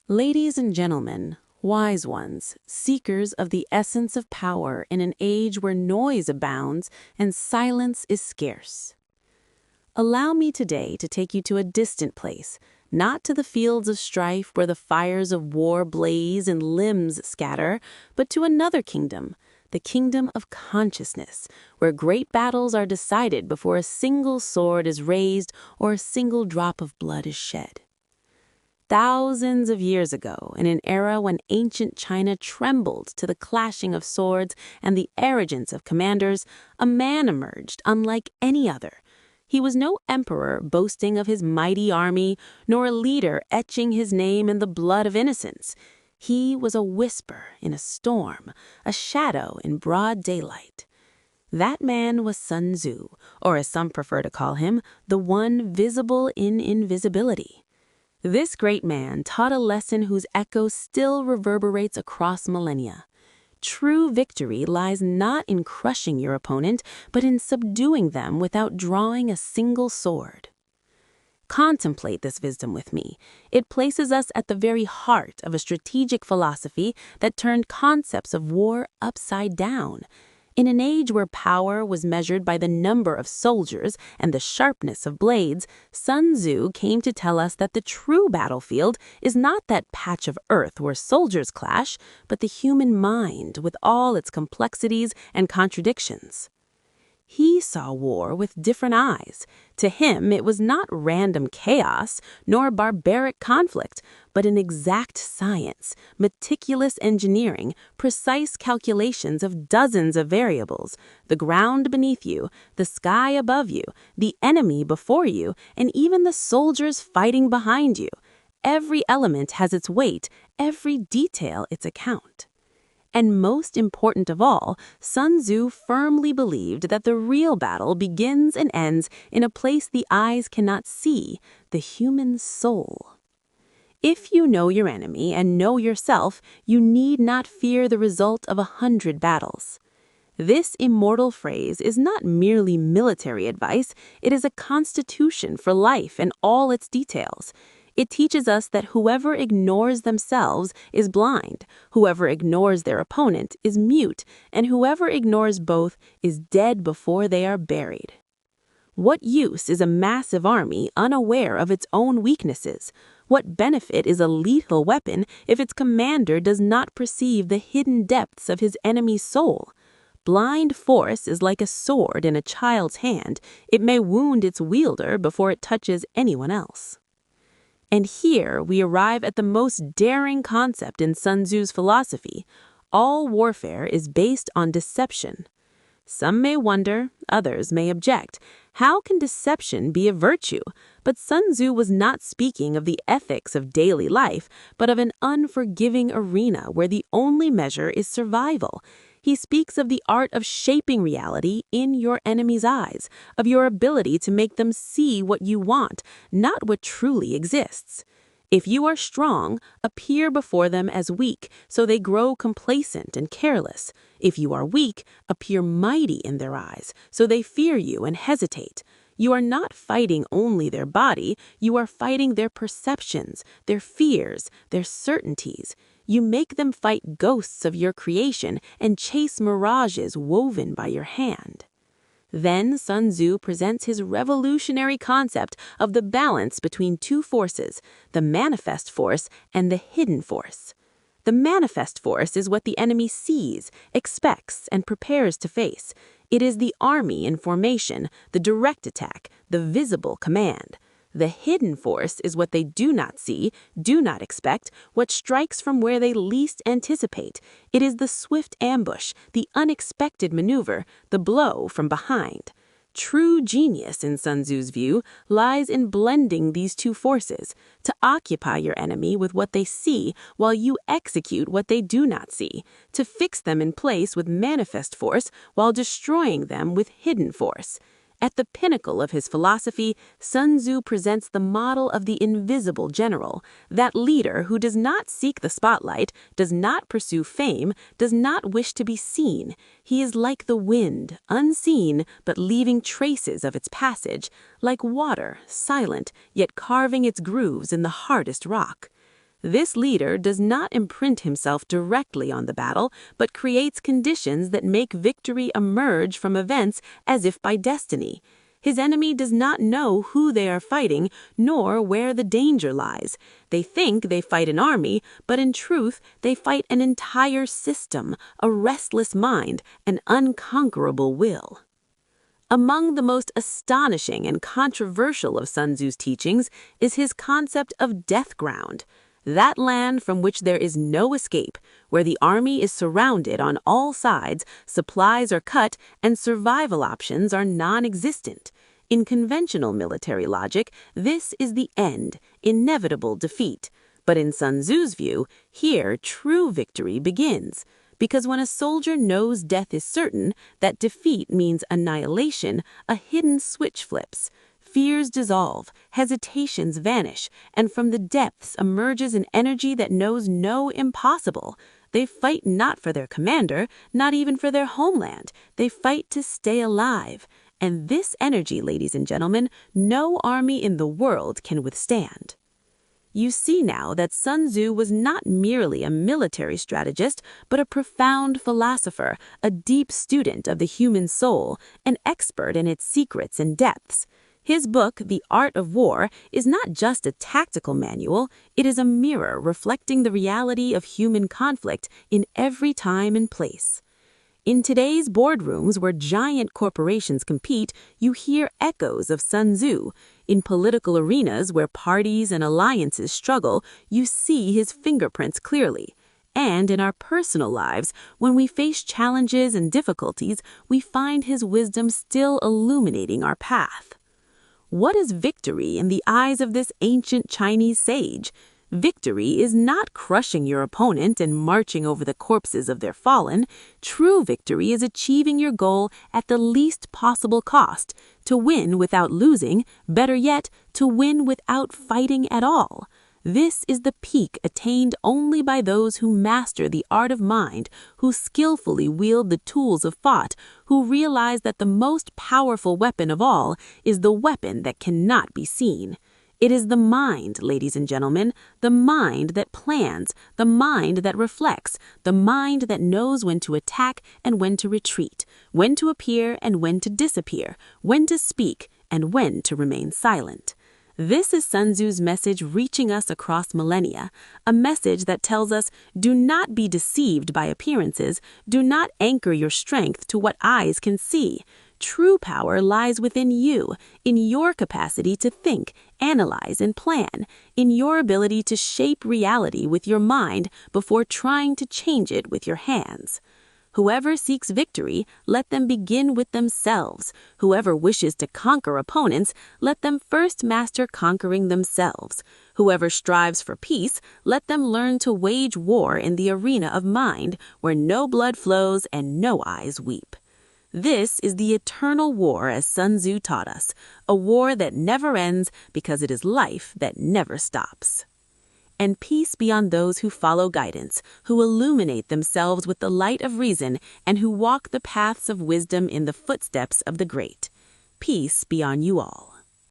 Ladies and gentlemen, wise ones, seekers of the essence of power in an age where noise abounds and silence is scarce. Allow me today to take you to a distant place, not to the fields of strife where the fires of war blaze and limbs scatter, but to another kingdom, the kingdom of consciousness, where great battles are decided before a single sword is raised or a single drop of blood is shed. Thousands of years ago, in an era when ancient China trembled to the clashing of swords and the arrogance of commanders, a man emerged unlike any other. He was no emperor boasting of his mighty army, nor a leader etching his name in the blood of innocents. He was a whisper in a storm, a shadow in broad daylight. That man was Sun Tzu, or as some prefer to call him, the one visible in invisibility. This great man taught a lesson whose echo still reverberates across millennia. True victory lies not in crushing your opponent, but in subduing them without drawing a single sword. Contemplate this wisdom with me. It places us at the very heart of a strategic philosophy that turned concepts of war upside down. In an age where power was measured by the number of soldiers and the sharpness of blades, Sun Tzu came to tell us that the true battlefield is not that patch of earth where soldiers clash, but the human mind with all its complexities and contradictions. He saw war with different eyes. To him, it was not random chaos, nor barbaric conflict, but an exact science, meticulous engineering, precise calculations of dozens of variables, the ground beneath you, the sky above you, the enemy before you, and even the soldiers fighting behind you. Every element has its weight, every detail its account. And most important of all, Sun Tzu firmly believed that the real battle begins and ends in a place the eyes cannot see, the human soul. If you know your enemy and know yourself, you need not fear the result of 100 battles. This immortal phrase is not merely military advice, it is a constitution for life and all its details. It teaches us that whoever ignores themselves is blind, whoever ignores their opponent is mute, and whoever ignores both is dead before they are buried. What use is a massive army unaware of its own weaknesses? What benefit is a lethal weapon if its commander does not perceive the hidden depths of his enemy's soul? Blind force is like a sword in a child's hand. It may wound its wielder before it touches anyone else. And here we arrive at the most daring concept in Sun Tzu's philosophy. All warfare is based on deception. Some may wonder, others may object. How can deception be a virtue? But Sun Tzu was not speaking of the ethics of daily life, but of an unforgiving arena where the only measure is survival. He speaks of the art of shaping reality in your enemy's eyes, of your ability to make them see what you want, not what truly exists. If you are strong, appear before them as weak, so they grow complacent and careless. If you are weak, appear mighty in their eyes, so they fear you and hesitate. You are not fighting only their body, you are fighting their perceptions, their fears, their certainties. You make them fight ghosts of your creation and chase mirages woven by your hand. Then Sun Tzu presents his revolutionary concept of the balance between two forces, the manifest force and the hidden force. The manifest force is what the enemy sees, expects, and prepares to face. It is the army in formation, the direct attack, the visible command. The hidden force is what they do not see, do not expect, what strikes from where they least anticipate. It is the swift ambush, the unexpected maneuver, the blow from behind. True genius, in Sun Tzu's view, lies in blending these two forces, to occupy your enemy with what they see while you execute what they do not see, to fix them in place with manifest force while destroying them with hidden force. At the pinnacle of his philosophy, Sun Tzu presents the model of the invisible general, that leader who does not seek the spotlight, does not pursue fame, does not wish to be seen. He is like the wind, unseen, but leaving traces of its passage, like water, silent, yet carving its grooves in the hardest rock. This leader does not imprint himself directly on the battle, but creates conditions that make victory emerge from events as if by destiny. His enemy does not know who they are fighting, nor where the danger lies. They think they fight an army, but in truth they fight an entire system, a restless mind, an unconquerable will. Among the most astonishing and controversial of Sun Tzu's teachings is his concept of death ground, that land from which there is no escape, where the army is surrounded on all sides, supplies are cut, and survival options are non-existent. In conventional military logic, this is the end, inevitable defeat. But in Sun Tzu's view, here true victory begins. Because when a soldier knows death is certain, that defeat means annihilation, a hidden switch flips. Fears dissolve, hesitations vanish, and from the depths emerges an energy that knows no impossible. They fight not for their commander, not even for their homeland. They fight to stay alive. And this energy, ladies and gentlemen, no army in the world can withstand. You see now that Sun Tzu was not merely a military strategist, but a profound philosopher, a deep student of the human soul, an expert in its secrets and depths. His book, The Art of War, is not just a tactical manual, it is a mirror reflecting the reality of human conflict in every time and place. In today's boardrooms where giant corporations compete, you hear echoes of Sun Tzu. In political arenas where parties and alliances struggle, you see his fingerprints clearly. And in our personal lives, when we face challenges and difficulties, we find his wisdom still illuminating our path. What is victory in the eyes of this ancient Chinese sage? Victory is not crushing your opponent and marching over the corpses of their fallen. True victory is achieving your goal at the least possible cost, to win without losing, better yet, to win without fighting at all. This is the peak attained only by those who master the art of mind, who skillfully wield the tools of thought, who realize that the most powerful weapon of all is the weapon that cannot be seen. It is the mind, ladies and gentlemen, the mind that plans, the mind that reflects, the mind that knows when to attack and when to retreat, when to appear and when to disappear, when to speak and when to remain silent. This is Sun Tzu's message reaching us across millennia, a message that tells us, do not be deceived by appearances, do not anchor your strength to what eyes can see. True power lies within you, in your capacity to think, analyze, and plan, in your ability to shape reality with your mind before trying to change it with your hands. Whoever seeks victory, let them begin with themselves. Whoever wishes to conquer opponents, let them first master conquering themselves. Whoever strives for peace, let them learn to wage war in the arena of mind, where no blood flows and no eyes weep. This is the eternal war as Sun Tzu taught us, a war that never ends because it is life that never stops. And peace be on those who follow guidance, who illuminate themselves with the light of reason, and who walk the paths of wisdom in the footsteps of the great. Peace be on you all.